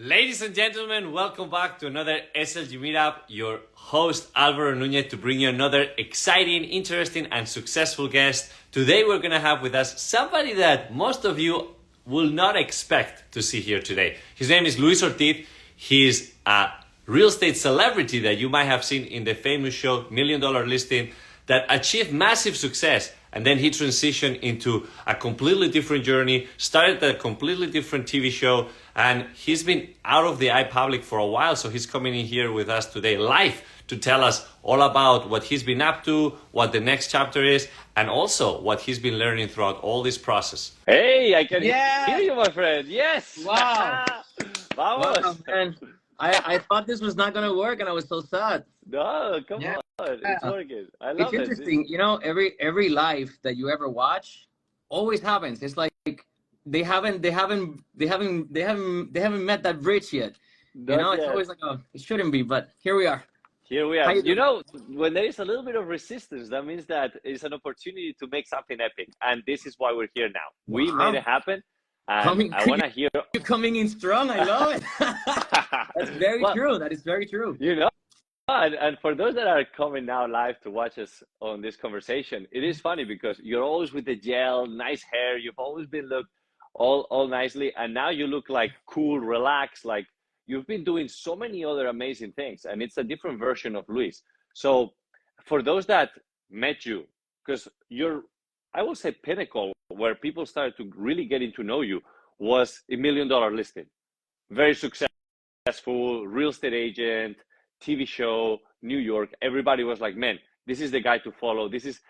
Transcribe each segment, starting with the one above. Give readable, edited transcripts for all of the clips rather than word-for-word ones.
Ladies and gentlemen, welcome back to another SLG Meetup. Your host, Alvaro Nunez, to bring you another exciting, interesting, and successful guest. Today, we're going to have with us somebody that most of you will not expect to see here today. His name is Luis Ortiz. He's a real estate celebrity that you might have seen in the famous show, $1 Million Listing, that achieved massive success. And then he transitioned into a completely different journey, started a completely different TV show, and he's been out of the eye public for a while. So he's coming in here with us today live to tell us all about what he's been up to, what the next chapter is, and also what he's been learning throughout all this process. Hey, I can hear you, my friend. Yes. Wow. Vamos. Wow, man. I thought this was not going to work, and I was so sad. No, come on. It's working. I love it. It's interesting. You know, every live that you ever watch always happens. It's like they haven't met that bridge yet. Not you know, yet. It's always like, oh, it shouldn't be, but here we are. Here we are. You You know, when there is a little bit of resistance, that means that it's an opportunity to make something epic. And this is why we're here now. We Wow. made it happen. And I want to hear. You're coming in strong. I love it. That's very true. That is very true. You know, and for those that are coming now live to watch us on this conversation, it is funny because you're always with the gel, nice hair. You've always been looked all nicely. And now you look like cool, relaxed, like you've been doing so many other amazing things. And it's a different version of Luis. So for those that met you, because you're, I will say pinnacle where people started to really getting to know you was $1 Million Listing. Very successful real estate agent, TV show, New York. Everybody was like, man, this is the guy to follow. This is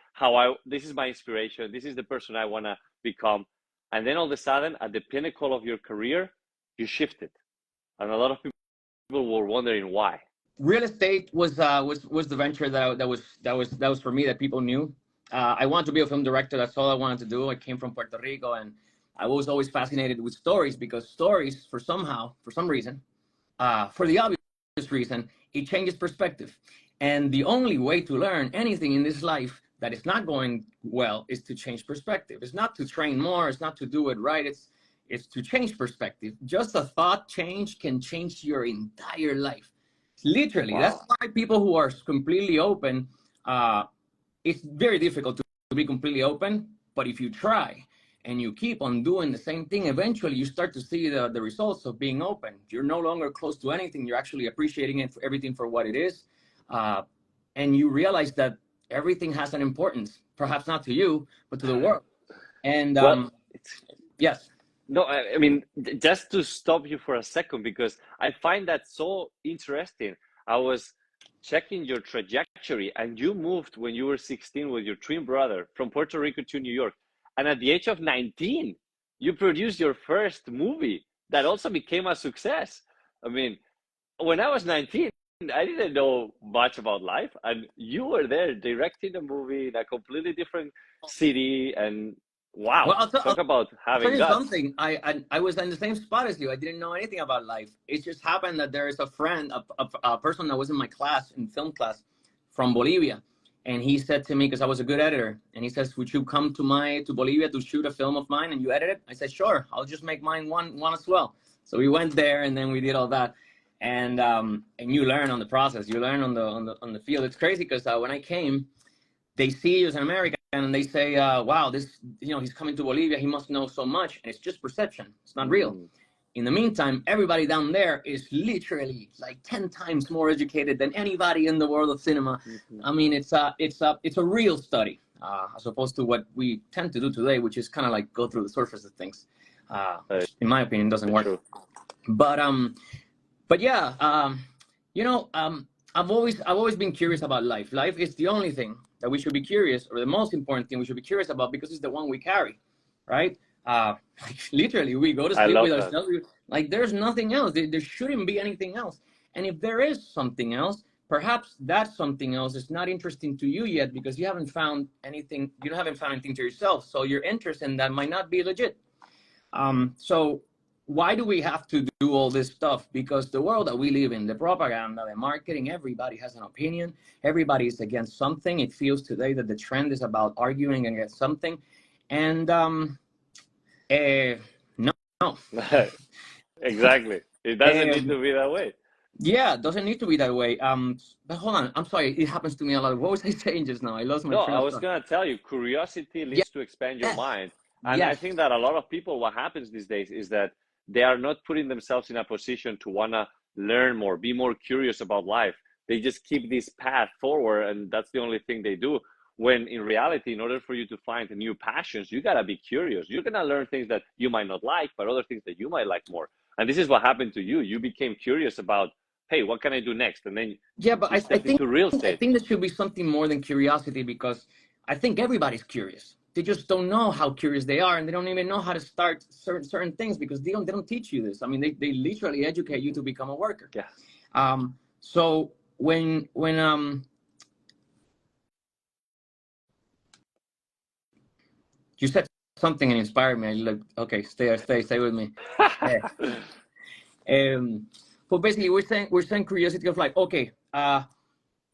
this is my inspiration. This is the person I want to become. And then all of a sudden, at the pinnacle of your career, you shifted. And a lot of people were wondering why. Real estate was the venture that was for me, that people knew. I wanted to be a film director. That's all I wanted to do. I came from Puerto Rico, and I was always fascinated with stories, because stories, for some reason, for the obvious reason, it changes perspective. And the only way to learn anything in this life that is not going well is to change perspective. It's not to train more. It's not to do it right. It's to change perspective. Just a thought change can change your entire life. Literally. Wow. That's why people who are completely open, it's very difficult to be completely open, but if you try and you keep on doing the same thing, eventually you start to see the results of being open. You're no longer close to anything. You're actually appreciating it, for everything for what it is. And you realize that everything has an importance, perhaps not to you, but to the world. And yes. No, I mean, just to stop you for a second, because I find that so interesting. I was checking your trajectory, and you moved when you were 16 with your twin brother from Puerto Rico to New York. And at the age of 19, you produced your first movie that also became a success. I mean, when I was 19, I didn't know much about life. And you were there directing a movie in a completely different city. And wow, well, talk about having guts. Something. I was in the same spot as you. I didn't know anything about life. It just happened that there is a friend, a person that was in my class, in film class, from Bolivia. And he said to me, because I was a good editor, and he says, would you come to Bolivia to shoot a film of mine and you edit it? I said, sure, I'll just make mine one as well. So we went there, and then we did all that. And you learn on the process. You learn on the field. It's crazy because when I came, they see you as an American, and they say, wow, he's coming to Bolivia. He must know so much. And it's just perception. It's not real. In the meantime, everybody down there is literally like 10 times more educated than anybody in the world of cinema. I mean, it's a real study, as opposed to what we tend to do today, which is kind of like go through the surface of things. In my opinion, doesn't work. True. But yeah, you know, I've always been curious about life. Life is the only thing that we should be curious, or the most important thing we should be curious about, because it's the one we carry, right? Like literally, we go to sleep with ourselves. Like there's nothing else. There shouldn't be anything else. And if there is something else, perhaps that something else is not interesting to you yet, because you haven't found anything. You haven't found anything to yourself. So your interest in that might not be legit. So why do we have to do all this stuff? Because the world that we live in, the propaganda, the marketing, everybody has an opinion. Everybody is against something. It feels today that the trend is about arguing against something. And no. Exactly. It doesn't need to be that way. Yeah, it doesn't need to be that way. But hold on, I'm sorry, it happens to me a lot. What was I saying just now? I lost my No, train I of was thought. gonna tell you, curiosity Yeah, leads to expand your yes, mind. And I yes. think that a lot of people, what happens these days is that they are not putting themselves in a position to wanna learn more, be more curious about life. They just keep this path forward, and that's the only thing they do. When in reality, in order for you to find new passions, you gotta be curious. You're gonna learn things that you might not like, but other things that you might like more. And this is what happened to you. You became curious about, hey, what can I do next? And then Yeah, but you stepped into real I estate. think there should be something more than curiosity, because I think everybody's curious. They just don't know how curious they are, and they don't even know how to start certain things, because they don't teach you this. I mean, they literally educate you to become a worker. Yeah. So when you said something and inspired me, I like, okay, stay with me. But basically, we're saying curiosity of like, okay,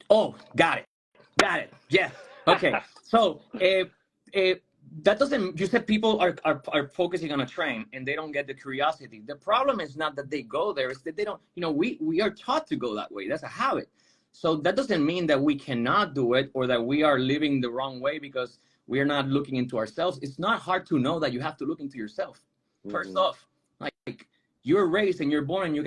oh, got it, yes, okay. So that doesn't. You said people are focusing on a train and they don't get the curiosity. The problem is not that they go there; it's that they don't. You know, we are taught to go that way. That's a habit. So that doesn't mean that we cannot do it or that we are living the wrong way because we are not looking into ourselves. It's not hard to know that you have to look into yourself. First off, like, you're raised and you're born and you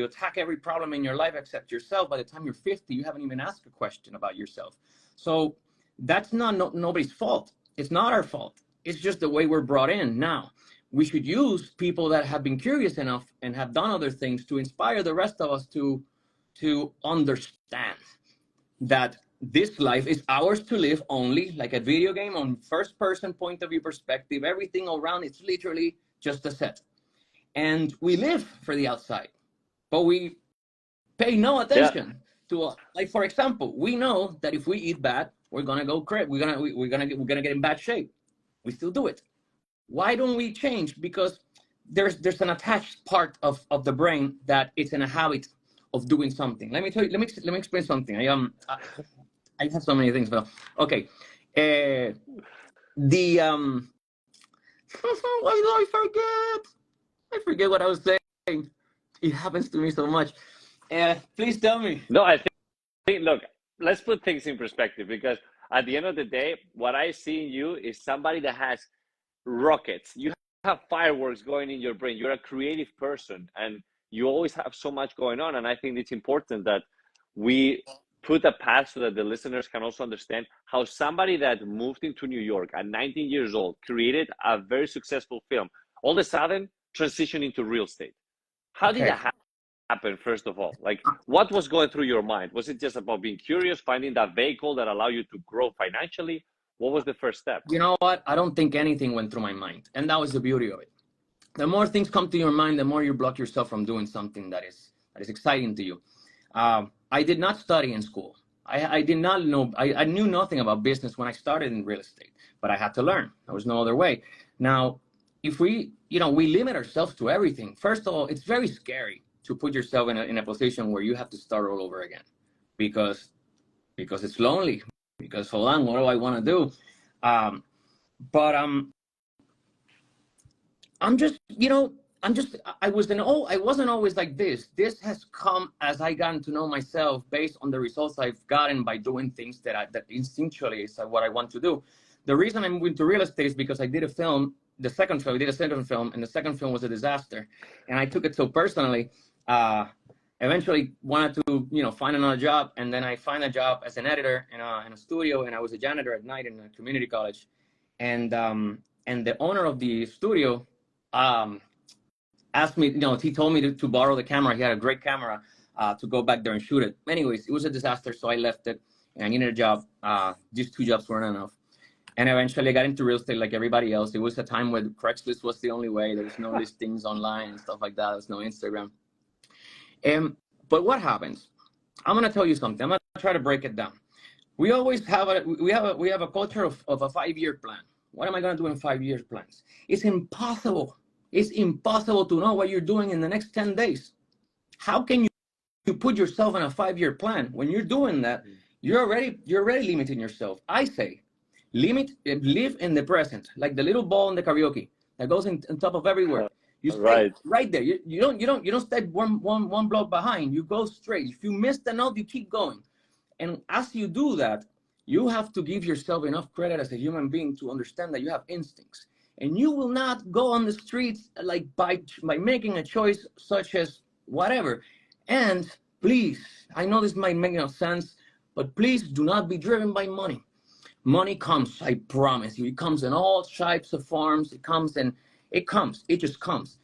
attack every problem in your life except yourself. By the time you're 50, you haven't even asked a question about yourself. So that's not nobody's fault. It's not our fault. It's just the way we're brought in. Now, we should use people that have been curious enough and have done other things to inspire the rest of us to understand that this life is ours to live only, like a video game on first person point of view perspective. Everything around it's literally just a set. And we live for the outside, but we pay no attention to, like, for example, we know that if we eat bad, we're gonna go crazy. We're gonna get in bad shape. We still do it. Why don't we change? Because there's an attached part of the brain that it's in a habit of doing something. Let me tell you. Let me explain something. I have so many things, but okay. Why do I forget? I forget what I was saying. It happens to me so much. Please tell me. No, I think, look, let's put things in perspective, because at the end of the day, what I see in you is somebody that has rockets. You have fireworks going in your brain. You're a creative person and you always have so much going on. And I think it's important that we put a path so that the listeners can also understand how somebody that moved into New York at 19 years old, created a very successful film, all of a sudden transition into real estate. How did that happen, first of all? Like, what was going through your mind? Was it just about being curious, finding that vehicle that allowed you to grow financially? What was the first step? You know what? I don't think anything went through my mind. And that was the beauty of it. The more things come to your mind, the more you block yourself from doing something that is exciting to you. I did not study in school. I did not know. I knew nothing about business when I started in real estate, but I had to learn. There was no other way. Now, if we limit ourselves to everything, first of all, it's very scary to put yourself in a position where you have to start all over again, because it's lonely. Because, hold on, what do I want to do? But I wasn't always like this. This has come as I gotten to know myself based on the results I've gotten by doing things that instinctually is what I want to do. The reason I moved into real estate is because I did a film, the second film, and the second film was a disaster. And I took it so personally, eventually wanted to, find another job. And then I find a job as an editor in a studio, and I was a janitor at night in a community college. And the owner of the studio, asked me, he told me to borrow the camera. He had a great camera to go back there and shoot it. Anyways, it was a disaster, so I left it, and I needed a job. These two jobs weren't enough. And eventually I got into real estate like everybody else. It was a time where Craigslist was the only way. There was no listings online and stuff like that. There was no Instagram. But what happens? I'm going to tell you something. I'm going to try to break it down. We always have a culture of a 5-year plan. What am I going to do in 5 years plans? It's impossible. It's impossible to know what you're doing in the next 10 days. How can you put yourself in a 5-year plan? When you're doing that, you're already limiting yourself. I say, live in the present, like the little ball in the karaoke that goes on top of everywhere. You stay Right. right there. You don't stay one block behind. You go straight. If you missed a note, you keep going. And as you do that, you have to give yourself enough credit as a human being to understand that you have instincts. And you will not go on the streets like by making a choice such as whatever. And please, I know this might make no sense, but please do not be driven by money. Money comes, I promise you. It comes in all types of forms. It comes. It just comes.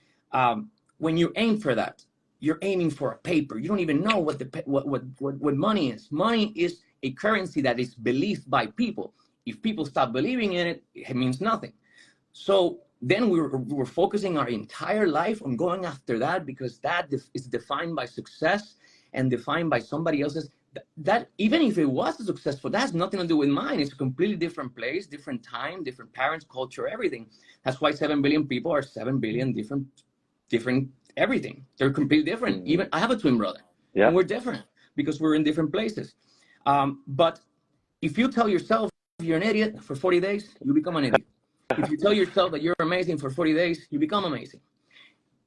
When you aim for that, you're aiming for a paper. You don't even know what money is. Money is a currency that is believed by people. If people stop believing in it, it means nothing. So then we're focusing our entire life on going after that, because that is defined by success and defined by somebody else's. That even if it was successful, that has nothing to do with mine. It's a completely different place, different time, different parents, culture, everything. That's why 7 billion people are 7 billion different everything. They're completely different. Mm-hmm. Even I have a twin brother, and we're different because we're in different places. But if you tell yourself you're an idiot for 40 days, you become an idiot. If you tell yourself that you're amazing for 40 days, you become amazing.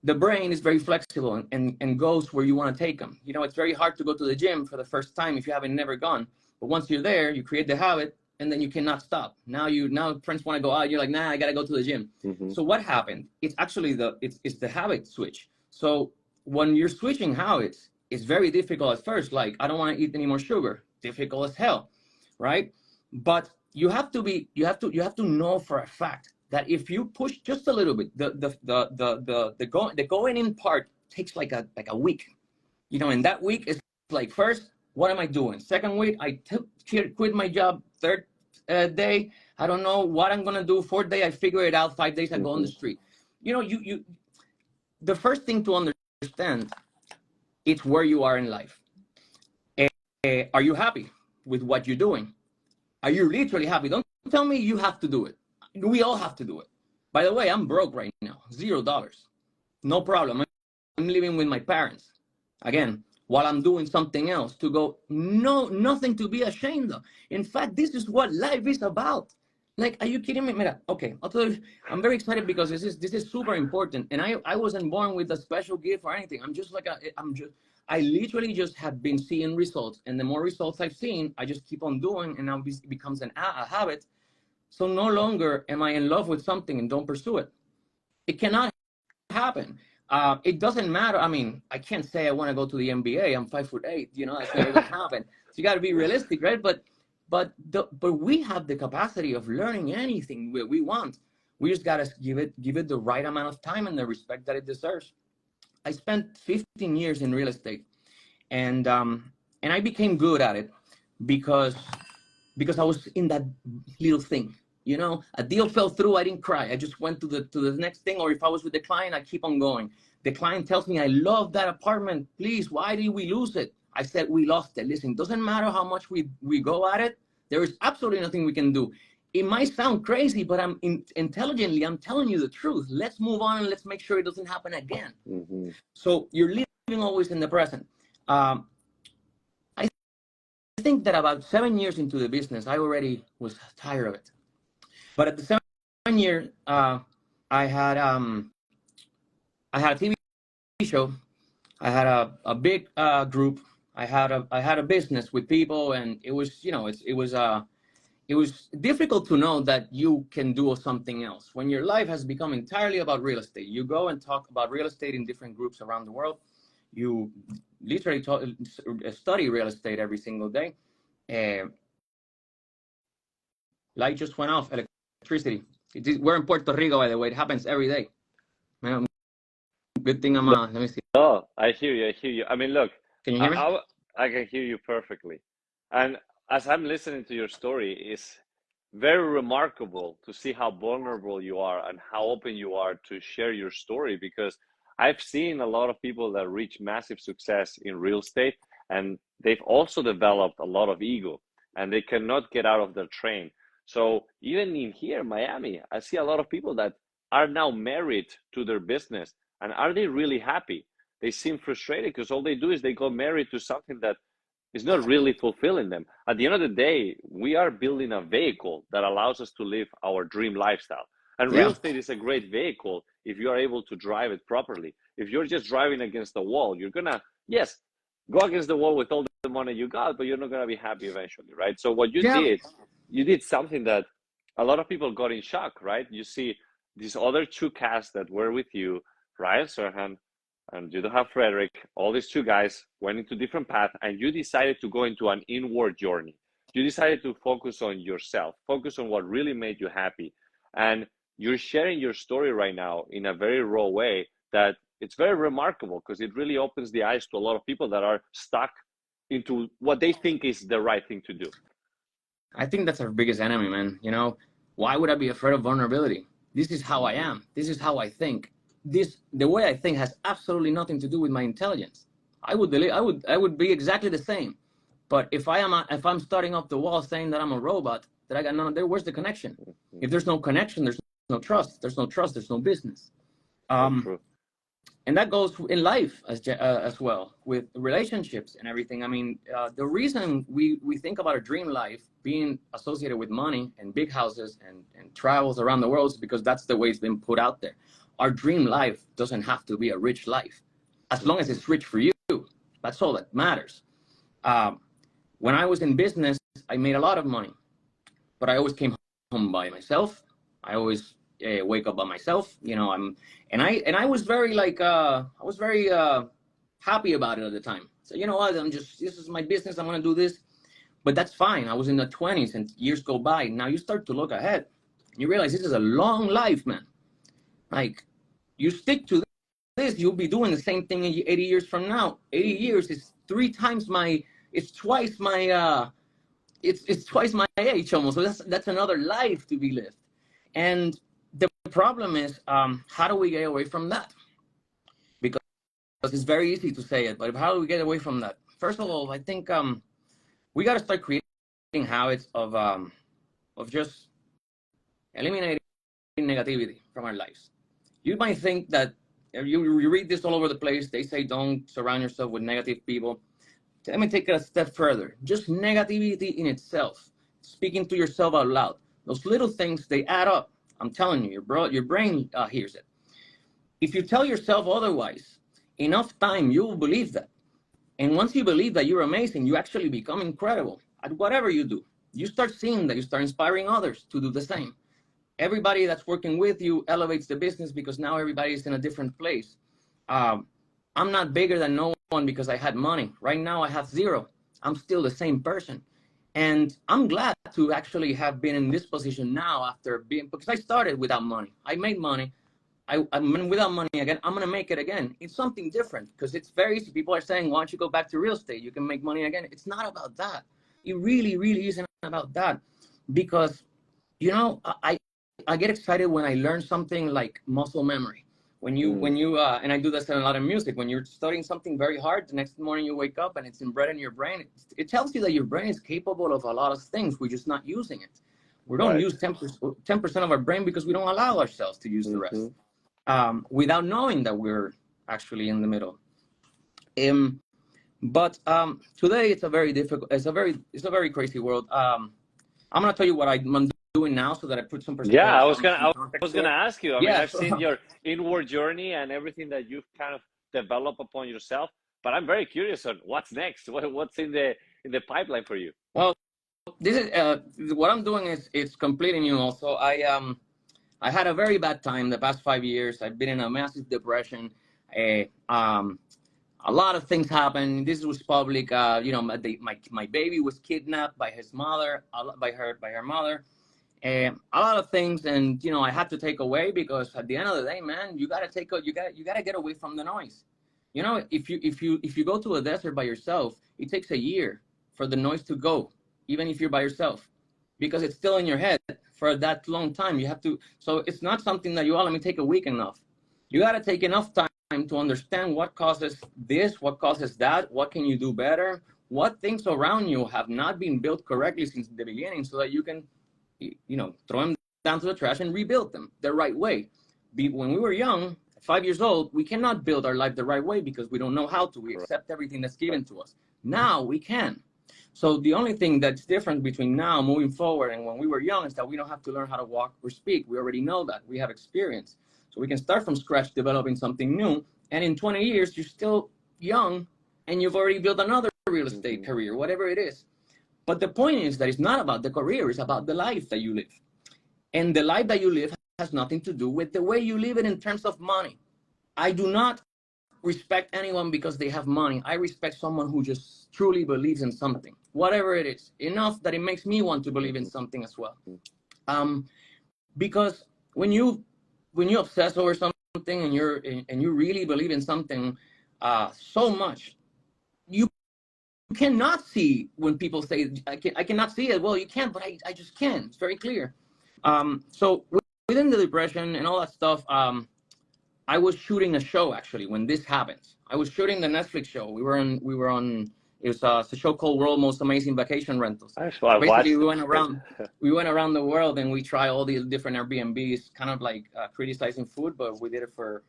The brain is very flexible and goes where you want to take them. You know, it's very hard to go to the gym for the first time if you haven't never gone. But once you're there, you create the habit, and then you cannot stop. Now friends want to go out. You're like, nah, I gotta go to the gym. Mm-hmm. So what happened? It's actually it's the habit switch. So when you're switching habits, it's very difficult at first. Like, I don't want to eat any more sugar. Difficult as hell, right? But you have to know for a fact that if you push just a little bit, the going in part takes like a week, you know. And that week is like, first, what am I doing? Second week, I quit my job. Third day, I don't know what I'm gonna do. Fourth day, I figure it out. 5 days, I go on the street. You know, you. The first thing to understand, it's where you are in life. Are you happy with what you're doing? Are you literally happy? Don't tell me you have to do it. We all have to do it. By the way, I'm broke right now, $0. No problem. I'm living with my parents. Again, while I'm doing something else to go, nothing to be ashamed of. In fact, this is what life is about. Like, are you kidding me? Mira, okay, I'll tell you, I'm very excited because this is super important. And I wasn't born with a special gift or anything. I literally just have been seeing results. And the more results I've seen, I just keep on doing, and now it becomes a habit. So no longer am I in love with something and don't pursue it. It cannot happen. It doesn't matter. I mean, I can't say I want to go to the NBA. I'm 5'8". You know, that's never gonna happen. So you got to be realistic, right? But we have the capacity of learning anything we want. We just gotta give it the right amount of time and the respect that it deserves. I spent 15 years in real estate, and I became good at it because I was in that little thing. You know, a deal fell through, I didn't cry. I just went to the next thing. Or if I was with the client, I keep on going. The client tells me, I love that apartment. Please, why did we lose it? I said, we lost it. Listen, doesn't matter how much we go at it. There is absolutely nothing we can do. It might sound crazy, but intelligently, I'm telling you the truth. Let's move on and let's make sure it doesn't happen again. Mm-hmm. So you're living always in the present. I think that about 7 years into the business, I already was tired of it. But at the 7th year, I had a TV show. I had a big group. I had a business with people, and it was, you know, it was difficult to know that you can do something else when your life has become entirely about real estate. You go and talk about real estate in different groups around the world. You literally study real estate every single day. Light just went off. Electricity. We're in Puerto Rico, by the way. It happens every day. Good thing I'm let me see. Oh, I hear you. I mean, look. Can you hear me? I can hear you perfectly. And as I'm listening to your story, it's very remarkable to see how vulnerable you are and how open you are to share your story, because I've seen a lot of people that reach massive success in real estate, and they've also developed a lot of ego, and they cannot get out of their train. So even in here, Miami, I see a lot of people that are now married to their business. And are they really happy? They seem frustrated because all they do is they go married to something that is not really fulfilling them. At the end of the day, we are building a vehicle that allows us to live our dream lifestyle. And real estate is a great vehicle if you are able to drive it properly. If you're just driving against the wall, you're gonna, yes, go against the wall with all the money you got, but you're not gonna be happy eventually, right? So what you did, you did something that a lot of people got in shock, right? You see these other two cats that were with you, Ryan Serhan and you don't have Frederick, all these two guys went into different paths, and you decided to go into an inward journey. You decided to focus on yourself, focus on what really made you happy. And you're sharing your story right now in a very raw way that it's very remarkable, because it really opens the eyes to a lot of people that are stuck into what they think is the right thing to do. I think that's our biggest enemy, man. You know, why would I be afraid of vulnerability? This is how I am. This is how I think. The way I think has absolutely nothing to do with my intelligence. I would be exactly the same. But if I'm starting off the wall saying that I'm a robot, that I got none there, where's the connection? If there's no connection, there's no trust. There's no trust. There's no business. And that goes in life as well, with relationships and everything. I mean, the reason we think about a dream life being associated with money and big houses and travels around the world is because that's the way it's been put out there. Our dream life doesn't have to be a rich life, as long as it's rich for you. That's all that matters. When I was in business, I made a lot of money, but I always came home by myself. I always wake up by myself. You know, I was very happy about it at the time. So you know what? This is my business. I'm gonna do this, but that's fine. I was in the 20s, and years go by. Now you start to look ahead. You realize this is a long life, man. Like, you stick to this, you'll be doing the same thing 80 years from now. 80 years is it's twice my age almost. So that's another life to be lived. And the problem is, how do we get away from that? Because it's very easy to say it, but how do we get away from that? First of all, I think we got to start creating habits of just eliminating negativity from our lives. You might think that you read this all over the place. They say don't surround yourself with negative people. Let me take it a step further. Just negativity in itself, speaking to yourself out loud. Those little things, they add up. I'm telling you, your brain hears it. If you tell yourself otherwise, enough time, you will believe that. And once you believe that you're amazing, you actually become incredible at whatever you do. You start seeing that, you start inspiring others to do the same. Everybody that's working with you elevates the business because now everybody is in a different place. I'm not bigger than no one because I had money. Right now I have zero. I'm still the same person. And I'm glad to actually have been in this position now because I started without money. I made money. I'm without money again. I'm going to make it again. It's something different because it's very easy. People are saying, why don't you go back to real estate? You can make money again. It's not about that. It really, really isn't about that. Because, you know, I get excited when I learn something like muscle memory. When you and I do this in a lot of music, when you're studying something very hard, the next morning you wake up and it's inbred in your brain, it tells you that your brain is capable of a lot of things. We're just not using it. We don't use 10% of our brain because we don't allow ourselves to use the rest, without knowing that we're actually in the middle. But today it's a very crazy world. I'm gonna tell you what I'm doing now so that I put some perspective. Yeah, I was gonna ask you. I mean, I've seen your inward journey and everything that you've kind of developed upon yourself, but I'm very curious on what's next. What's in the pipeline for you? Well, this is what I'm doing is it's completely new. Also, I had a very bad time the past 5 years. I've been in a massive depression. A lot of things happened. This was public. You know, my baby was kidnapped by his mother, by her mother. A lot of things, and you know, I had to take away because at the end of the day, man, you gotta get away from the noise. You know, if you go to a desert by yourself, it takes a year for the noise to go, even if you're by yourself, because it's still in your head for that long time. You have to, so it's not something that let me take a week enough. You gotta take enough time to understand what causes this, what causes that, what can you do better, what things around you have not been built correctly since the beginning, so that you can, you know, throw them down to the trash and rebuild them the right way. When we were young, 5 years old, we cannot build our life the right way because we don't know how to. We accept everything that's given to us. Now we can. So the only thing that's different between now moving forward and when we were young is that we don't have to learn how to walk or speak. We already know that. We have experience. So So we can start from scratch developing something new. And in 20 years, you're still young and you've already built another real estate career, whatever it is. But the point is that it's not about the career, it's about the life that you live. And the life that you live has nothing to do with the way you live it in terms of money. I do not respect anyone because they have money. I respect someone who just truly believes in something, whatever it is, enough that it makes me want to believe in something as well. Because when you obsess over something and you really believe in something so much, you cannot see when people say I cannot see it. Well, you can, but I just can. It's very clear. So within the depression and all that stuff, I was shooting a show actually when this happened. I was shooting the Netflix show. We were on. It was a show called World Most Amazing Vacation Rentals. Basically, we went around the world and we tried all these different Airbnbs, kind of like criticizing food, but we did it for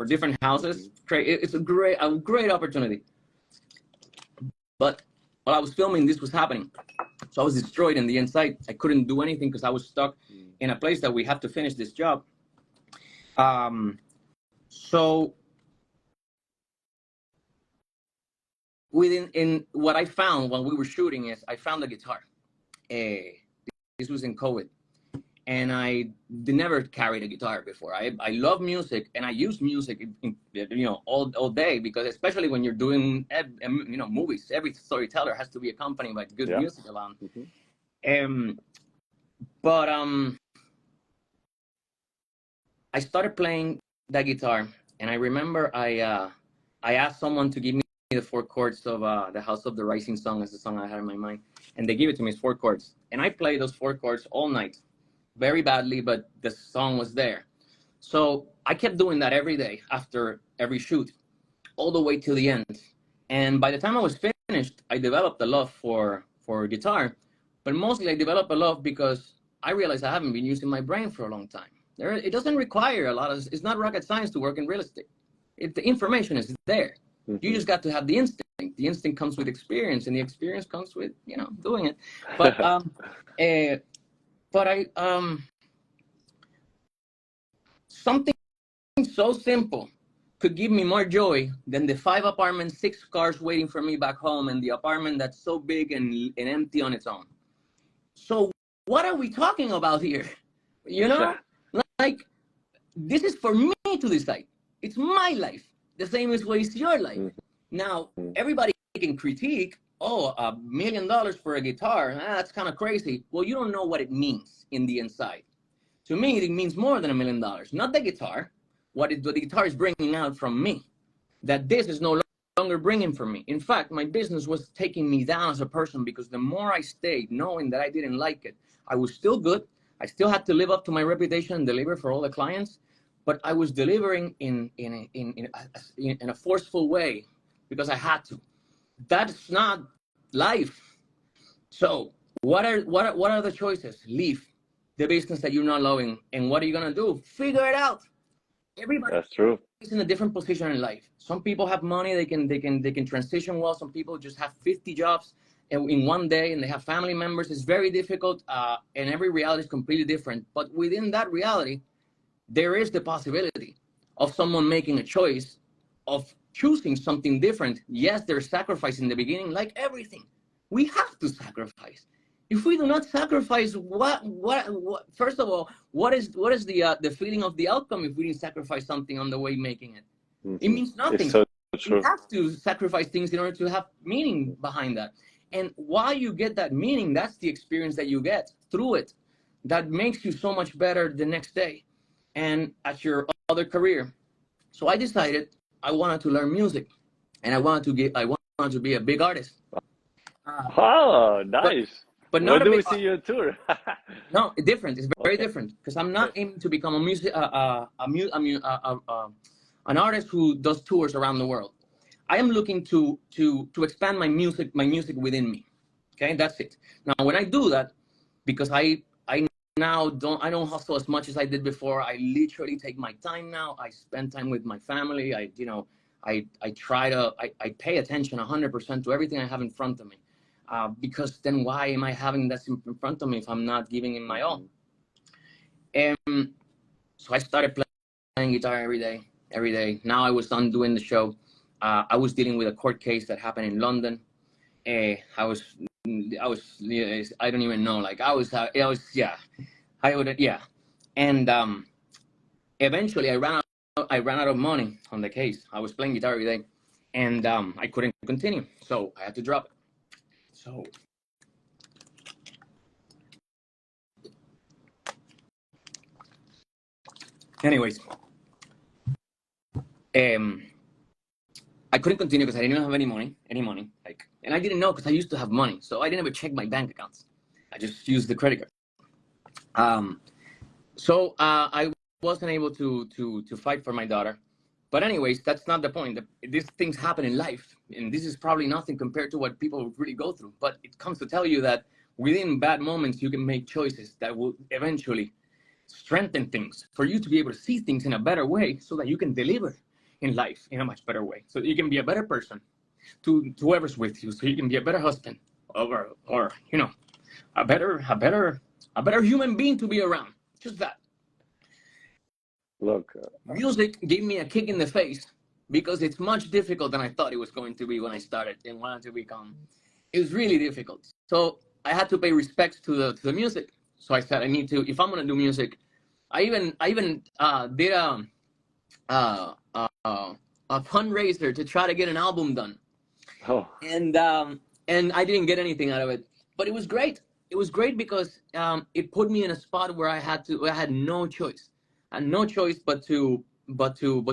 different houses. It's a great opportunity. But while I was filming, this was happening. So I was destroyed in the inside. I couldn't do anything because I was stuck in a place that we have to finish this job. So in what I found while we were shooting is I found a guitar. This was in COVID, and I never carried a guitar before. I love music, and I use music, all day, because especially when you're doing movies, every storyteller has to be accompanied by good music around. But I started playing that guitar, and I remember I asked someone to give me the 4 chords of the House of the Rising Sun, as the song I had in my mind, and they gave it to me as 4 chords, and I played those 4 chords all night, very badly, but the song was there. So I kept doing that every day after every shoot, all the way till the end. And by the time I was finished, I developed a love for guitar, but mostly I developed a love because I realized I haven't been using my brain for a long time. It doesn't require a lot of, it's not rocket science to work in real estate. The information is there. You just got to have the instinct. The instinct comes with experience, and the experience comes with, doing it. But something so simple could give me more joy than the 5 apartments, 6 cars waiting for me back home, and the apartment that's so big and empty on its own. So what are we talking about here? Like, this is for me to decide. It's my life. The same as what is your life. Now, everybody can critique, $1 million for a guitar, that's kind of crazy. Well, you don't know what it means in the inside. To me, it means more than $1 million. Not the guitar, what the guitar is bringing out from me, that this is no longer bringing from me. In fact, my business was taking me down as a person, because the more I stayed knowing that I didn't like it, I was still good. I still had to live up to my reputation and deliver for all the clients, but I was delivering in a forceful way because I had to. That's not life. So what are the choices? Leave the business that you're not loving, and what are you gonna do? Figure it out. Everybody That's true. is in a different position in life. Some people have money, they can transition well. Some people just have 50 jobs in one day, and they have family members. It's very difficult, and every reality is completely different. But within that reality, there is the possibility of someone making a choice of choosing something different. Yes, there's sacrifice in the beginning, like everything. We have to sacrifice. If we do not sacrifice, what first of all, what is the feeling of the outcome if we didn't sacrifice something on the way making it? It means nothing. It's so true. You have to sacrifice things in order to have meaning behind that. And while you get that meaning, that's the experience that you get through it that makes you so much better the next day and at your other career. So I decided I wanted to learn music, and I wanted to be a big artist. Oh, nice. But not when do we see you on tour? No, different. It's very different, because I'm not aiming to become an artist who does tours around the world. I am looking to expand my music within me. Okay, that's it. Now, when I do that, because I now don't hustle as much as I did before. I literally take my time now. I spend time with my family. I pay attention 100% to everything I have in front of me. Because then why am I having that in front of me if I'm not giving it my all? So I started playing guitar every day. Now I was done doing the show. I was dealing with a court case that happened in London. I was, I don't even know. Like I was, yeah, I would, yeah. And eventually I ran out of money on the case. I was playing guitar every day, and I couldn't continue, so I had to drop it. So anyways, I couldn't continue because I didn't have any money, like, and I didn't know because I used to have money, so I didn't ever check my bank accounts. I just used the credit card. So I wasn't able to fight for my daughter. But anyways, that's not the point. These things happen in life, and this is probably nothing compared to what people really go through. But it comes to tell you that within bad moments, you can make choices that will eventually strengthen things for you to be able to see things in a better way, so that you can deliver in life in a much better way. So you can be a better person to whoever's with you. So you can be a better husband, or you know, a better human being to be around. Just that. Look, music gave me a kick in the face because it's much difficult than I thought it was going to be when I started and wanted to become. It was really difficult. So I had to pay respect to the music. So I said I need to, if I'm gonna do music. I even did a fundraiser to try to get an album done. oh, And I didn't get anything out of it, but it was great. It was great because it put me in a spot where I had no choice. And no choice but to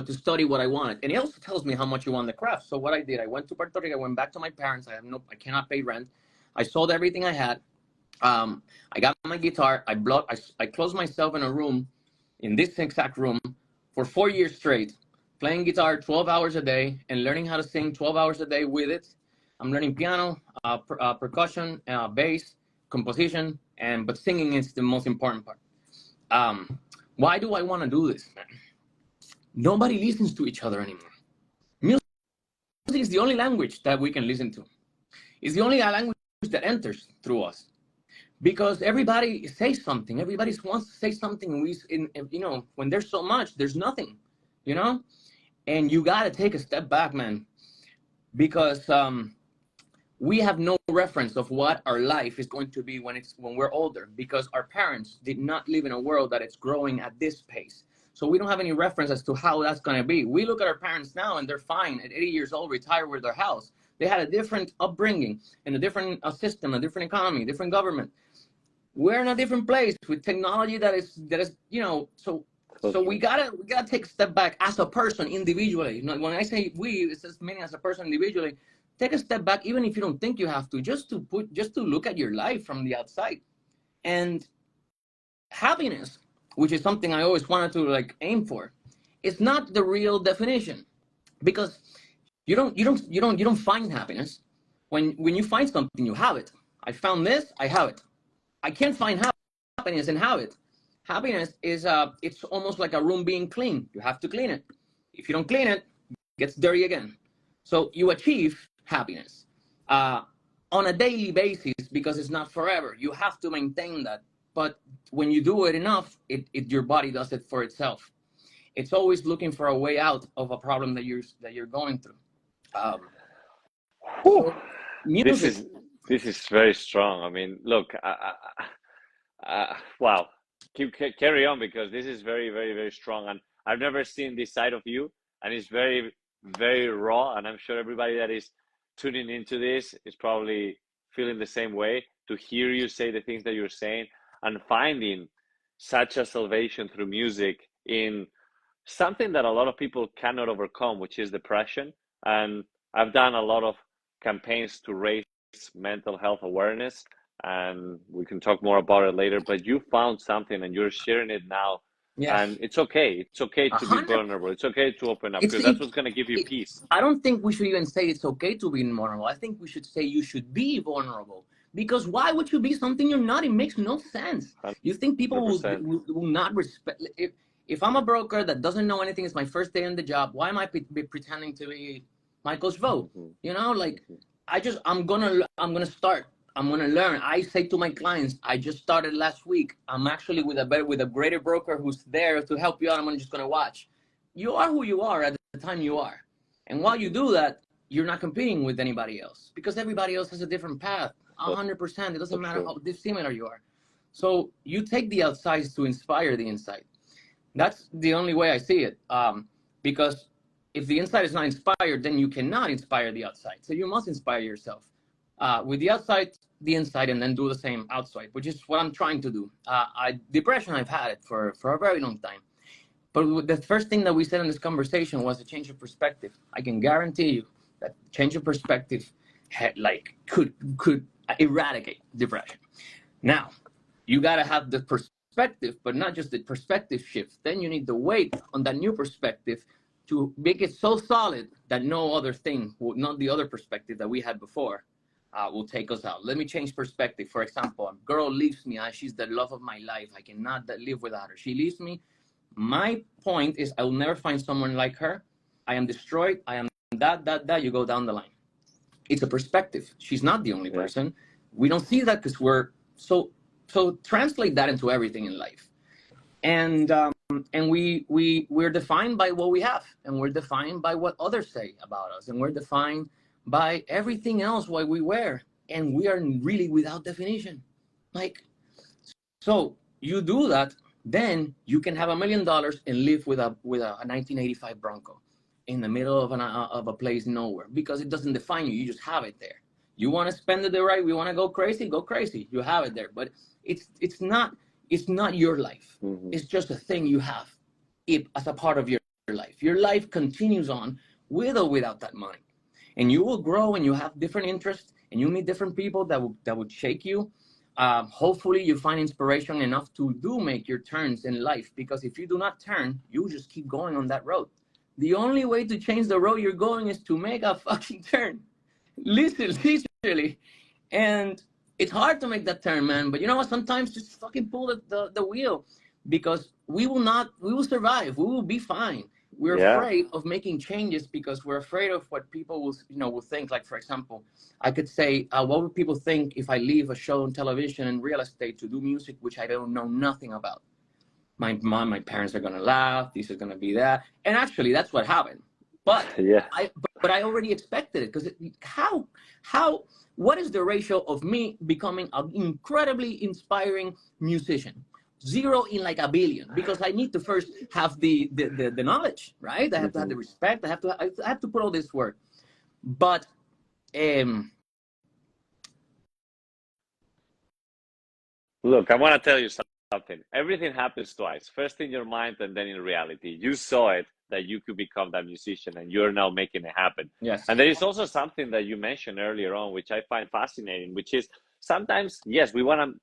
study what I wanted. And it also tells me how much you want the craft. So what I did, I went to Puerto Rico, I went back to my parents. I cannot pay rent. I sold everything I had. I got my guitar. I closed myself in a room, in this exact room, for 4 years straight, playing guitar 12 hours a day and learning how to sing 12 hours a day with it. I'm learning piano, percussion, bass, composition, but singing is the most important part. Why do I want to do this, man? Nobody listens to each other anymore. Music is the only language that we can listen to. It's the only language that enters through us. Because everybody says something. Everybody wants to say something. You know, when there's so much, there's nothing, you know? And you got to take a step back, man. Because we have no reference of what our life is going to be when we're older, because our parents did not live in a world that it's growing at this pace. So we don't have any reference as to how that's going to be. We look at our parents now and they're fine at 80 years old, retired with their house. They had a different upbringing and a different system, a different economy, different government. We're in a different place with technology that is, you know, so we gotta take a step back as a person individually. When I say we, it's just meaning as a person individually. Take a step back, even if you don't think you have to, just to look at your life from the outside. And happiness, which is something I always wanted to like aim for, is not the real definition, because you don't find happiness. When you find something, you have it. I found this, I have it. I can't find happiness and have it. Happiness is it's almost like a room being clean. You have to clean it. If you don't clean it, it gets dirty again. So you achieve happiness on a daily basis, because it's not forever. You have to maintain that. But when you do it enough, your body does it for itself. It's always looking for a way out of a problem that you're going through. So music. This is very strong. I mean, look, wow. Carry on, because this is very, very, very strong. And I've never seen this side of you, and it's very, very raw. And I'm sure everybody that is tuning into this is probably feeling the same way, to hear you say the things that you're saying and finding such a salvation through music in something that a lot of people cannot overcome, which is depression. And I've done a lot of campaigns to raise mental health awareness, and we can talk more about it later, but you found something and you're sharing it now. Yes. And it's okay to be vulnerable. It's okay to open up, because that's what's going to give you peace. I don't think we should even say it's okay to be vulnerable. I think we should say you should be vulnerable, because why would you be something you're not? It makes no sense. You think people will not respect? If I'm a broker that doesn't know anything, it's my first day on the job, why am I pretending to be Michael's vote? You know, like, I'm gonna start. I'm going to learn. I say to my clients, I just started last week. I'm actually with a greater broker who's there to help you out. I'm just going to watch. You are who you are at the time you are. And while you do that, you're not competing with anybody else because everybody else has a different path. 100%. It doesn't matter how dissimilar you are. So you take the outsides to inspire the inside. That's the only way I see it. Because if the inside is not inspired, then you cannot inspire the outside. So you must inspire yourself with the outside, the inside, and then do the same outside, which is what I'm trying to do. Depression, I've had it for a very long time. But the first thing that we said in this conversation was a change of perspective. I can guarantee you that change of perspective could eradicate depression. Now, you got to have the perspective, but not just the perspective shift. Then you need the weight on that new perspective to make it so solid that no other thing, not the other perspective that we had before, will take us out. Let me change perspective. For example, a girl leaves me. She's the love of my life. I cannot live without her. She leaves me. My point is I will never find someone like her. I am destroyed. I am that. You go down the line. It's a perspective. She's not the only person. We don't see that because we're so translate that into everything in life. And we're defined by what we have, and we're defined by what others say about us, and we're defined by everything else what we wear, and we are really without definition. So you do that, then you can have $1 million and live with a 1985 Bronco in the middle of a place nowhere, because it doesn't define you. You just have it there. You want to spend it the right. We want to go crazy. Go crazy. You have it there, but it's not your life. Mm-hmm. It's just a thing you have as a part of your life. Your life continues on with or without that money, and you will grow, and you have different interests, and you meet different people that would shake you. Hopefully you find inspiration enough to make your turns in life, because if you do not turn, you just keep going on that road. The only way to change the road you're going is to make a fucking turn. Literally. And it's hard to make that turn, man. But you know what? Sometimes just fucking pull the wheel, because we will survive. We will be fine. We're afraid of making changes because we're afraid of what people will think. Like, for example, I could say, what would people think if I leave a show on television and real estate to do music, which I don't know nothing about? My parents are going to laugh. This is going to be that. And actually, that's what happened. But I already expected it, because what is the ratio of me becoming an incredibly inspiring musician? 0 in like a billion, because I need to first have the knowledge, right? I have to have the respect. I have to put all this work. But look, I want to tell you something. Everything happens twice. First in your mind, and then in reality. You saw it, that you could become that musician, and you're now making it happen. Yes. And there is also something that you mentioned earlier on, which I find fascinating, which is sometimes, yes, we want to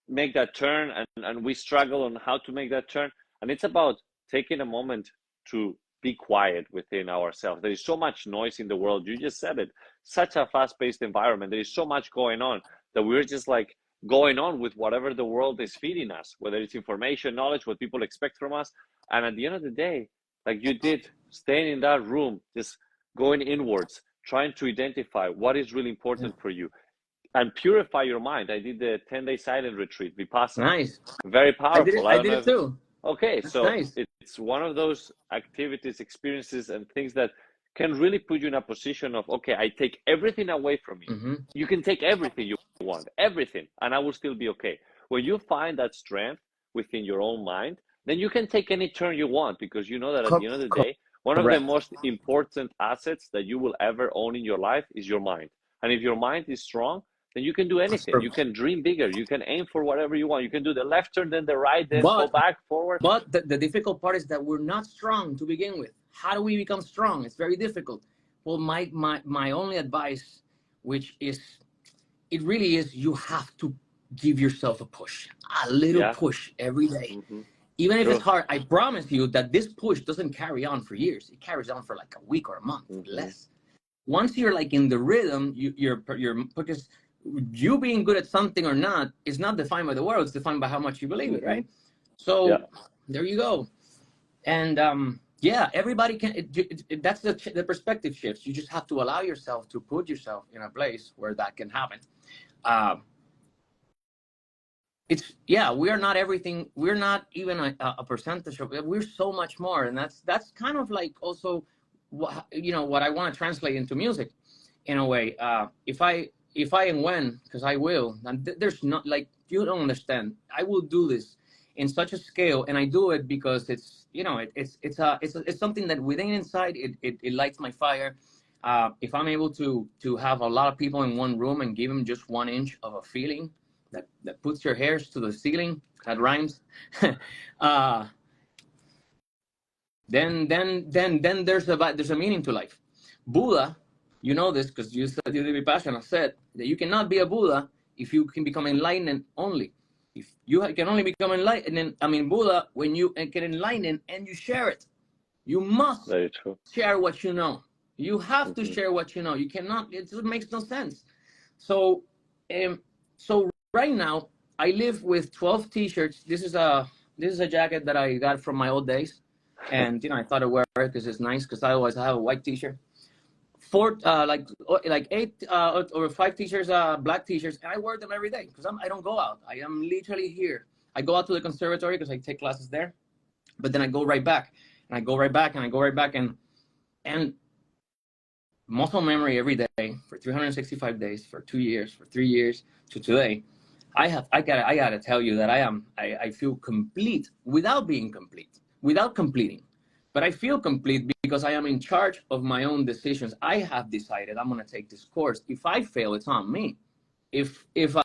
make that turn, and we struggle on how to make that turn. And it's about taking a moment to be quiet within ourselves. There is so much noise in the world. You just said it. Such a fast-paced environment. There is so much going on that we're just like going on with whatever the world is feeding us, whether it's information, knowledge, what people expect from us. And at the end of the day, like you did, staying in that room, just going inwards, trying to identify what is really important for you and purify your mind. I did the 10-day silent retreat, Vipassana. Nice. Very powerful. I did it too. Okay, That's so nice. It's one of those activities, experiences, and things that can really put you in a position of, okay, I take everything away from you. Mm-hmm. You can take everything you want, everything, and I will still be okay. When you find that strength within your own mind, then you can take any turn you want, because you know that at the end of the day, one of the most important assets that you will ever own in your life is your mind. And if your mind is strong, then you can do anything. You can dream bigger. You can aim for whatever you want. You can do the left turn, then the right, then go back, forward. But the difficult part is that we're not strong to begin with. How do we become strong? It's very difficult. Well, my only advice, which is, it really is, you have to give yourself a push, a little push every day. Mm-hmm. Even if it's hard, I promise you that this push doesn't carry on for years. It carries on for like a week or a month, less. Once you're like in the rhythm, you're because you being good at something or not is not defined by the world. It's defined by how much you believe it, right? So there you go. And everybody can. That's the perspective shifts. You just have to allow yourself to put yourself in a place where that can happen. it's, yeah, we are not everything. We're not even a percentage of it. We're so much more. And that's kind of like also what, what I want to translate into music in a way. If I and when, because I will, and there's not, like, you don't understand. I will do this in such a scale, and I do it because it's, it's something that within inside it lights my fire. If I'm able to have a lot of people in one room and give them just 1 inch of a feeling that puts your hairs to the ceiling, that rhymes, then there's a meaning to life. Buddha, you know this because you studied Vipassana, said that you cannot be a Buddha if you can become enlightened only. If you can only become enlightened, Buddha, when you get enlightened and you share it. You must share what you know. You have to share what you know. You cannot, it just makes no sense. So right now I live with 12 t-shirts. This is a jacket that I got from my old days. And I thought I'd wear it because it's nice, because I always have a white t-shirt. 4 like 8 or 5 t-shirts, black t-shirts, and I wear them every day because I don't go out. I am literally here. I go out to the conservatory because I take classes there, but then I go right back, and I go right back, and I go right back, and muscle memory every day for 365 days, for 2 years, for 3 years to today. I gotta tell you that I feel complete without being complete, without completing. But I feel complete because I am in charge of my own decisions. I have decided I'm going to take this course. If I fail, it's on me. If everybody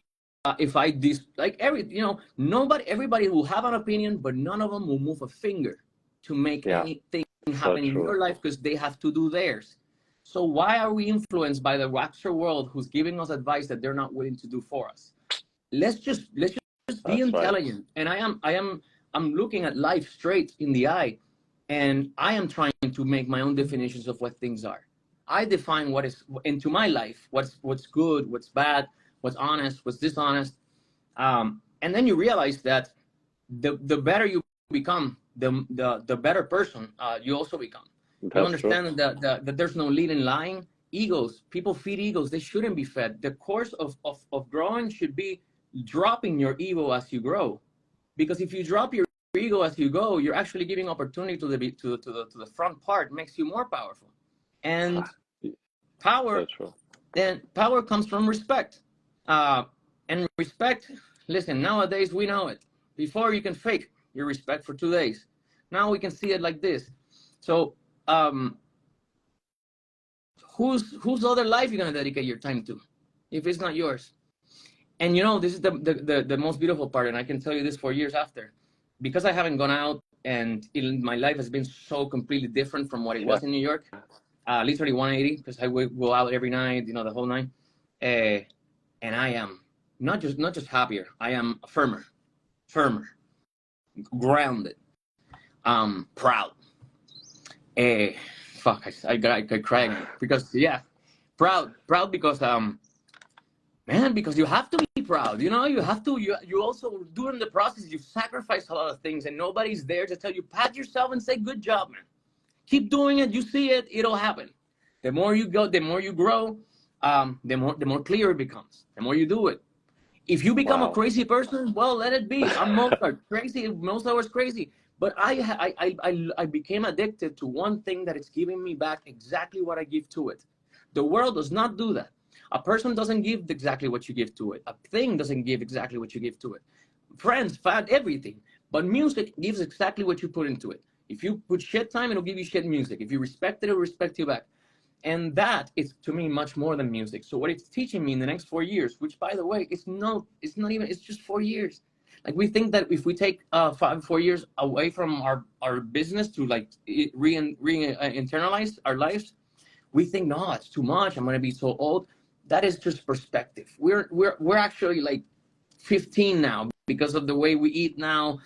will have an opinion, but none of them will move a finger to make anything happen in your life, because they have to do theirs. So why are we influenced by the waxer world who's giving us advice that they're not willing to do for us? Let's just be intelligent. And I'm looking at life straight in the eye. And I am trying to make my own definitions of what things are. I define what is into my life, what's good, what's bad, what's honest, what's dishonest. And then you realize that the better you become, the better person you also become. You understand that there's no lead in lying. Egos, people feed egos. They shouldn't be fed. The course of growing should be dropping your ego as you grow. Because if you drop your ego as you go, you're actually giving opportunity to the front part. Makes you more powerful. And power comes from respect. And respect, listen, nowadays we know it. Before, you can fake your respect for 2 days. Now we can see it like this. So whose other life you're gonna dedicate your time to if it's not yours? And this is the most beautiful part, and I can tell you this for years after. Because I haven't gone out, and my life has been so completely different from what it was in New York, literally 180, because I would go out every night, the whole night. And I am not just happier. I am firmer, grounded, proud. I cry because proud because because you have to be proud. You have to. You also, during the process, you sacrifice a lot of things, and nobody's there to tell you, pat yourself and say, good job, man. Keep doing it. You see it, it'll happen. The more you go, the more you grow, the more clear it becomes. The more you do it. If you become a crazy person, well, let it be. I'm Mozart. Crazy. Mozart was crazy. But I became addicted to one thing that is giving me back exactly what I give to it. The world does not do that. A person doesn't give exactly what you give to it. A thing doesn't give exactly what you give to it. Friends, fat, everything. But music gives exactly what you put into it. If you put shit time, it'll give you shit music. If you respect it, it'll respect you back. And that is, to me, much more than music. So what it's teaching me in the next 4 years, which, by the way, it's just 4 years. Like, we think that if we take 4 years away from our business to internalize our lives, we think, no, it's too much. I'm going to be so old. That is just perspective. We're actually like 15 now because of the way we eat now.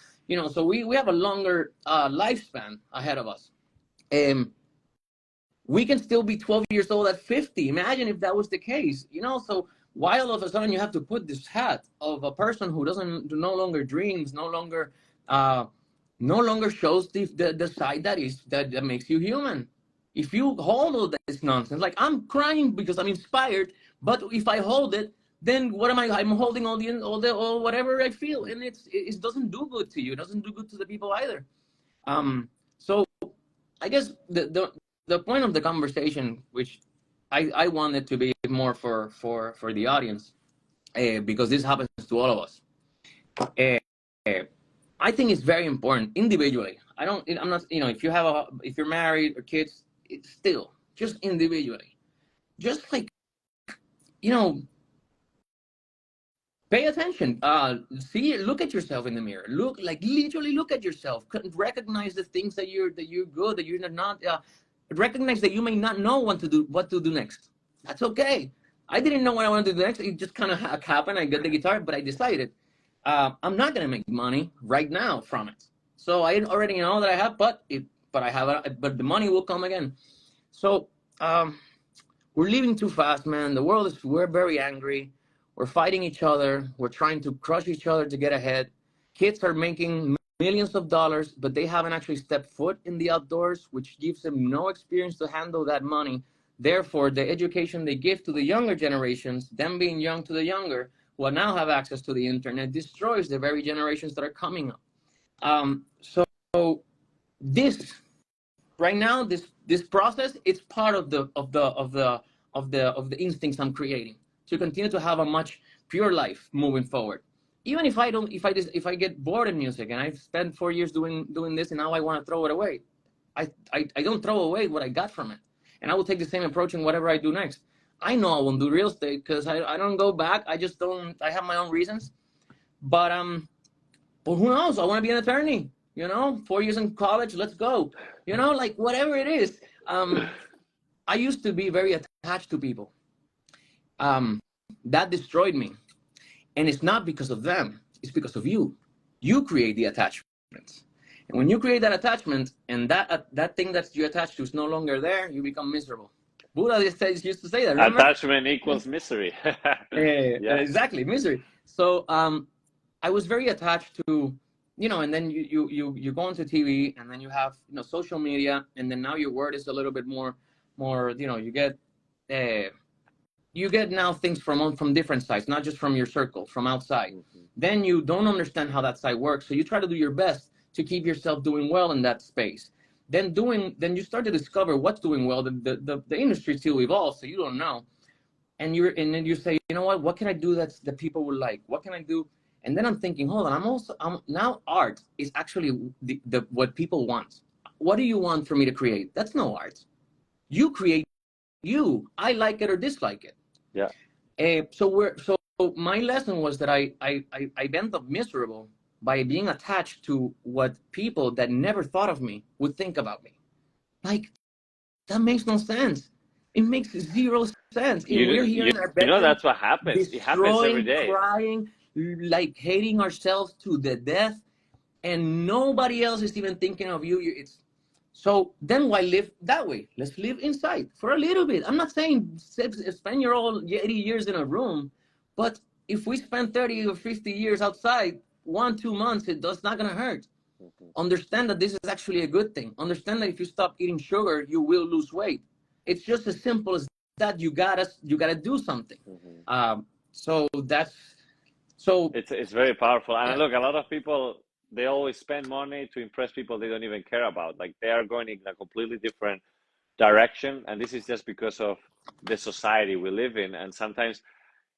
So we have a longer lifespan ahead of us. We can still be 12 years old at 50. Imagine if that was the case. So why all of a sudden you have to put this hat of a person who no longer dreams, no longer shows the side that makes you human. If you hold all this nonsense, like, I'm crying because I'm inspired, but if I hold it, then what am I? I'm holding all whatever I feel, and it doesn't do good to you. It doesn't do good to the people either. So I guess the point of the conversation, which I wanted to be more for the audience, because this happens to all of us. I think it's very important individually. I'm not, if you're married or kids, it's still just individually, just like, pay attention. Look at yourself in the mirror. Literally look at yourself. Recognize the things that you're good, that you're not. Recognize that you may not know what to do next. That's okay. I didn't know what I wanted to do next. It just kind of happened. I got the guitar, but I decided I'm not gonna make money right now from it. So I already know that I have, but the money will come again. So we're living too fast, man. We're very angry. We're fighting each other. We're trying to crush each other to get ahead. Kids are making millions of dollars, but they haven't actually stepped foot in the outdoors, which gives them no experience to handle that money. Therefore, the education they give to the younger generations, them being young to the younger, who now have access to the internet, destroys the very generations that are coming up. So this right now, this process, it's part of the instincts I'm creating to continue to have a much pure life moving forward. Even if I get bored in music and I've spent 4 years doing this and now I want to throw it away, I don't throw away what I got from it, and I will take the same approach in whatever I do next. I know I won't do real estate because I don't go back. I just don't. I have my own reasons, but who knows? I want to be an attorney. 4 years in college. Let's go. Like whatever it is. I used to be very attached to people. That destroyed me. And it's not because of them. It's because of you. You create the attachment. And when you create that attachment and that thing that you attach to is no longer there, you become miserable. Buddha used to say that. Remember? Attachment equals misery. Yeah. Exactly, misery. So I was very attached to, and then you go onto TV, and then you have social media, and then now your word is a little bit more you get now things from different sides, not just from your circle, from outside. Mm-hmm. Then you don't understand how that side works, so you try to do your best to keep yourself doing well in that space. Then you start to discover what's doing well. The industry still evolves, so you don't know. And then you say, what can I do that people will like? What can I do? And then I'm thinking, hold on, now art is actually the what people want. What do you want for me to create? That's no art. You create you. I like it or dislike it. Yeah. So my lesson was that I ended up miserable by being attached to what people that never thought of me would think about me. Like, that makes no sense. It makes zero sense. We're here in our bedroom, that's what happens. It happens every day. Crying, like hating ourselves to the death, and nobody else is even thinking of you. So then why live that way? Let's live inside for a little bit. I'm not saying spend your whole 80 years in a room, but if we spend 30 or 50 years outside, 1-2 months, it's not gonna hurt. Mm-hmm. Understand that this is actually a good thing. Understand that if you stop eating sugar, you will lose weight. It's just as simple as that. You gotta do something. Mm-hmm. It's very powerful. And look, a lot of people, they always spend money to impress people they don't even care about. Like, they are going in a completely different direction. And this is just because of the society we live in. And sometimes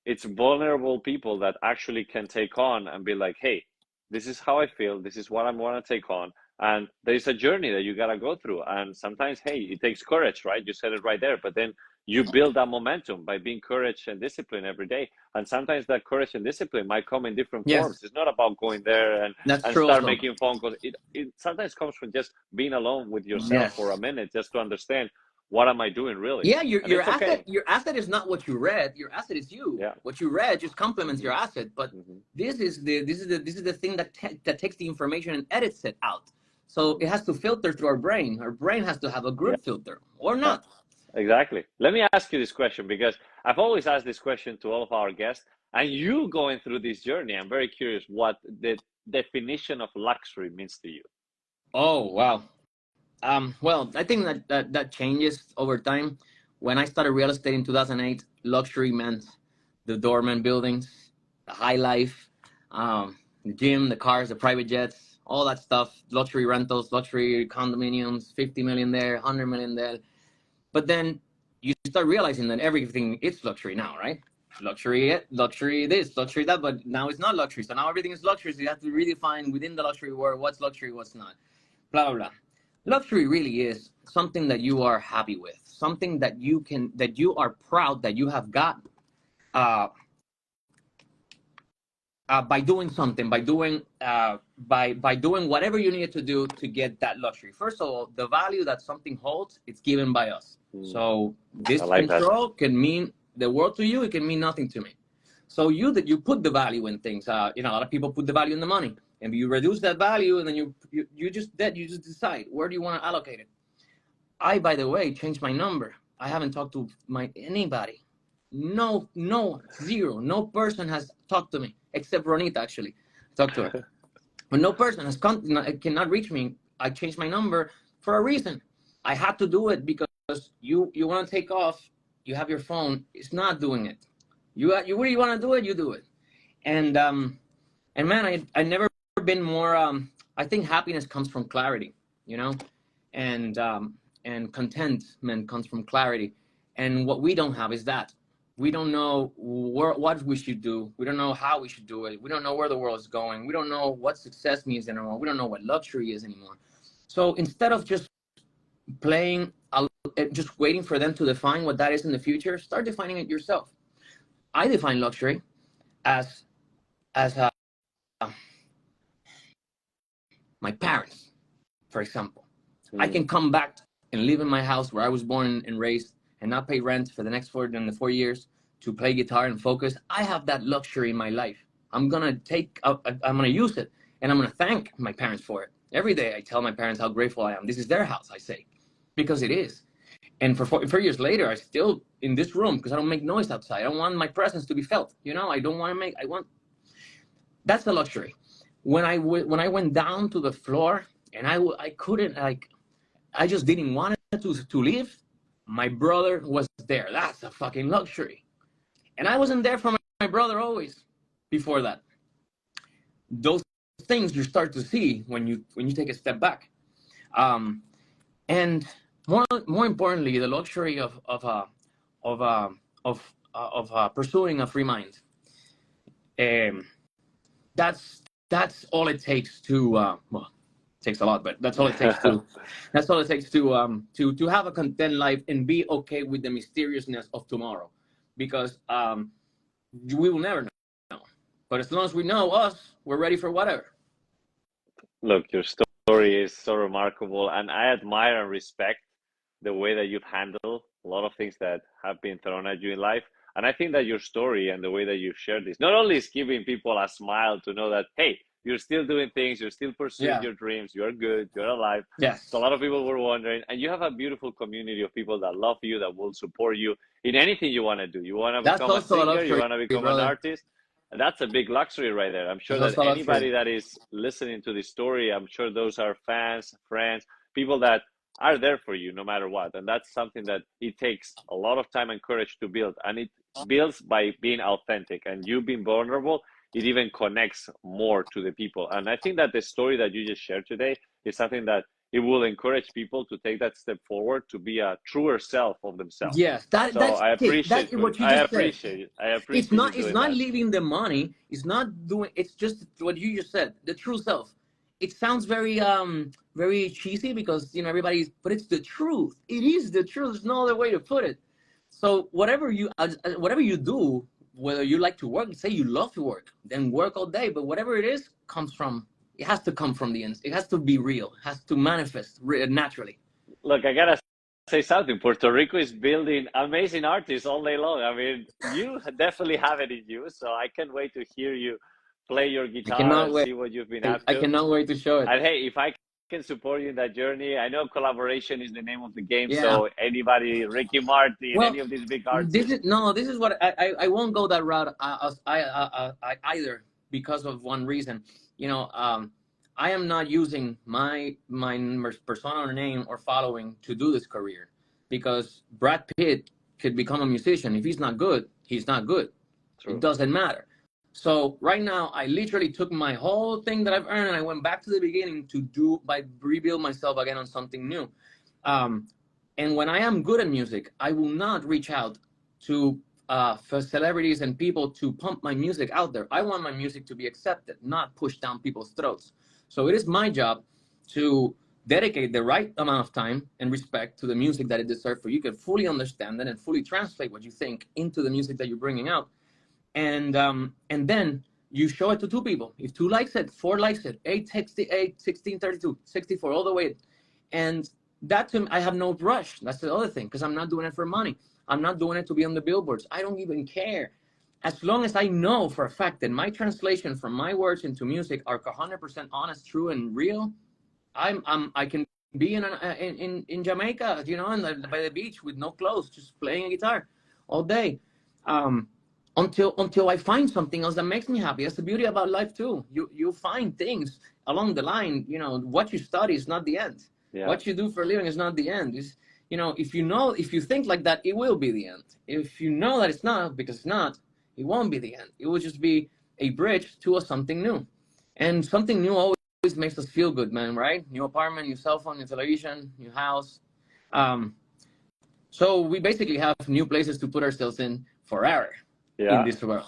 it's vulnerable people that actually can take on and be like, hey, this is how I feel. This is what I want to take on. And there's a journey that you got to go through. And sometimes, hey, it takes courage, right? You said it right there. But then you build that momentum by being courage and discipline every day. And sometimes that courage and discipline might come in different forms. It's not about going there and start making phone calls. It sometimes comes from just being alone with yourself for a minute, just to understand, what am I doing really? Yeah, your asset is not what you read. Your asset is you. Yeah. What you read just complements your asset. But this is the thing that takes the information and edits it out. So it has to filter through our brain. Our brain has to have a good filter or not. Exactly. Let me ask you this question, because I've always asked this question to all of our guests, and you going through this journey, I'm very curious what the definition of luxury means to you. Oh, wow. Well, I think that changes over time. When I started real estate in 2008, luxury meant the doorman buildings, the high life, the gym, the cars, the private jets, all that stuff, luxury rentals, luxury condominiums, 50 million there, 100 million there. But then you start realizing that everything is luxury now, right? Luxury this, luxury that, but now it's not luxury. So now everything is luxury. So you have to redefine within the luxury world what's luxury, what's not. Blah, blah, blah. Luxury really is something that you are happy with, something that you are proud that you have got by doing something, by doing whatever you need to do to get that luxury. First of all, the value that something holds, it's given by us. So this control can mean the world to you. It can mean nothing to me. So you put the value in things. A lot of people put the value in the money, and you reduce that value, and then you just decide where do you want to allocate it. I, by the way, changed my number. I haven't talked to anybody. No, zero. No person has talked to me except Ronita. Actually, talked to her, but no person has cannot reach me. I changed my number for a reason. I had to do it because you want to take off. You have your phone. It's not doing it. You really want to do it. You do it. And man, I never been more. I think happiness comes from clarity, and contentment comes from clarity. And what we don't have is that. We don't know what we should do. We don't know how we should do it. We don't know where the world is going. We don't know what success means anymore. We don't know what luxury is anymore. So instead of just just waiting for them to define what that is in the future, start defining it yourself. I define luxury as my parents, for example. I can come back and live in my house where I was born and raised, and not pay rent for the next 4 years to play guitar and focus. I have that luxury in my life. I'm gonna use it, and I'm gonna thank my parents for it. Every day I tell my parents how grateful I am. This is their house, I say, because it is. And for 4 years later, I still in this room because I don't make noise outside. I don't want my presence to be felt. I don't want to that's the luxury. When I went down to the floor and I couldn't, I just didn't want to leave. My brother was there. That's a fucking luxury. And I wasn't there for my brother always before that. Those things you start to see when you take a step back. And more importantly, the luxury of pursuing a free mind. That's all it takes to takes a lot, but that's all it takes to have a content life and be okay with the mysteriousness of tomorrow, because we will never know. But as long as we know us, we're ready for whatever. Look, your story is so remarkable, and I admire and respect the way that you've handled a lot of things that have been thrown at you in life. And I think that your story and the way that you've shared this not only is giving people a smile to know that, hey, you're still doing things, you're still pursuing your dreams, you're good, you're alive. Yes. So a lot of people were wondering, and you have a beautiful community of people that love you, that will support you in anything you want to do. You want to become a singer, you want to become an artist. And that's a big luxury right there. I'm sure that anybody that is listening to this story, I'm sure those are fans, friends, people that are there for you no matter what. And that's something that it takes a lot of time and courage to build. And it builds by being authentic, and you being vulnerable. It even connects more to the people. And I think that the story that you just shared today is something that it will encourage people to take that step forward, to be a truer self of themselves. Yes, that's I appreciate that's what you just said. I appreciate it's not leaving the money. It's not doing. It's just what you just said. The true self. It sounds very very cheesy because but it's the truth. It is the truth. There's no other way to put it. So whatever you do, whether you like to work, say you love to work, then work all day. But whatever it is, it has to come from the end. It has to be real. It has to manifest naturally. Look, I gotta say something. Puerto Rico is building amazing artists all day long. I mean, you definitely have it in you. So I can't wait to hear you play your guitar and see what you've been up to. I cannot wait to show it. And hey, if I can support you in that journey, I know collaboration is the name of the game. Yeah. So anybody, Ricky Martin, any of these big artists. This is what I won't go that route either, because of one reason. I am not using my persona or name or following to do this career, because Brad Pitt could become a musician. If he's not good, he's not good. It doesn't matter. So right now, I literally took my whole thing that I've earned and I went back to the beginning to rebuild myself again on something new. And when I am good at music, I will not reach out to for celebrities and people to pump my music out there. I want my music to be accepted, not pushed down people's throats. So it is my job to dedicate the right amount of time and respect to the music that it deserves, for you can fully understand it and fully translate what you think into the music that you're bringing out. And then you show it to 2 people. If 2 likes it, 4 likes it, 8, 68, 16, 32, 64, all the way. And that, to me, I have no rush. That's the other thing, because I'm not doing it for money. I'm not doing it to be on the billboards. I don't even care. As long as I know for a fact that my translation from my words into music are 100% honest, true, and real, I can be in Jamaica, you know, by the beach with no clothes, just playing a guitar all day, until I find something else that makes me happy. That's the beauty about life too. You find things along the line. You know, what you study is not the end. Yeah. What you do for a living is not the end. Is, you know, if you think like that, it will be the end. If you know that it's not, because it's not, it won't be the end. It will just be a bridge to something new, and something new always makes us feel good, man, right? New apartment, new cell phone, new television, new house. So we basically have new places to put ourselves in forever in this world.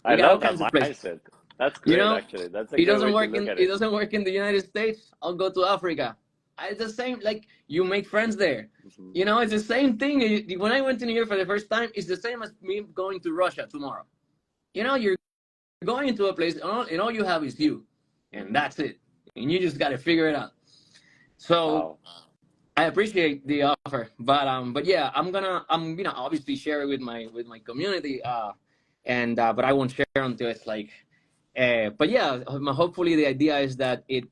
I love that mindset. That's great, you know, actually. That's a it doesn't work in the United States. I'll go to Africa. It's the same, like, you make friends there. Mm-hmm. You know, it's the same thing. When I went to New York for the first time, it's the same as me going to Russia tomorrow. You know, you're going into a place and all you have is you. And that's it. And you just got to figure it out. So I appreciate the offer, but yeah, I'm you know, obviously share it with my community, but I won't share until it's like, but yeah, hopefully the idea is that it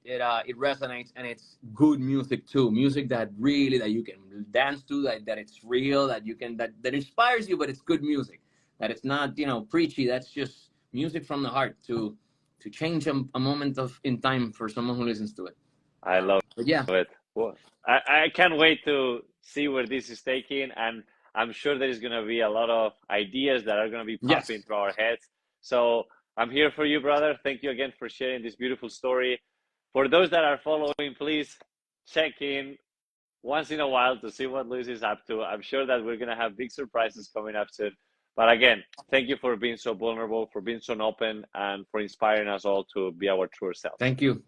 resonates, and it's good music too, music that you can dance to, that it's real, that you can that inspires you, but it's good music, that it's not, you know, preachy. That's just music from the heart to change a moment in time for someone who listens to it. I love it. Well, I can't wait to see where this is taking, and I'm sure there is going to be a lot of ideas that are going to be popping through our heads. So I'm here for you, brother. Thank you again for sharing this beautiful story. For those that are following, please check in once in a while to see what Luis is up to. I'm sure that we're going to have big surprises coming up soon. But again, thank you for being so vulnerable, for being so open, and for inspiring us all to be our truer self. Thank you.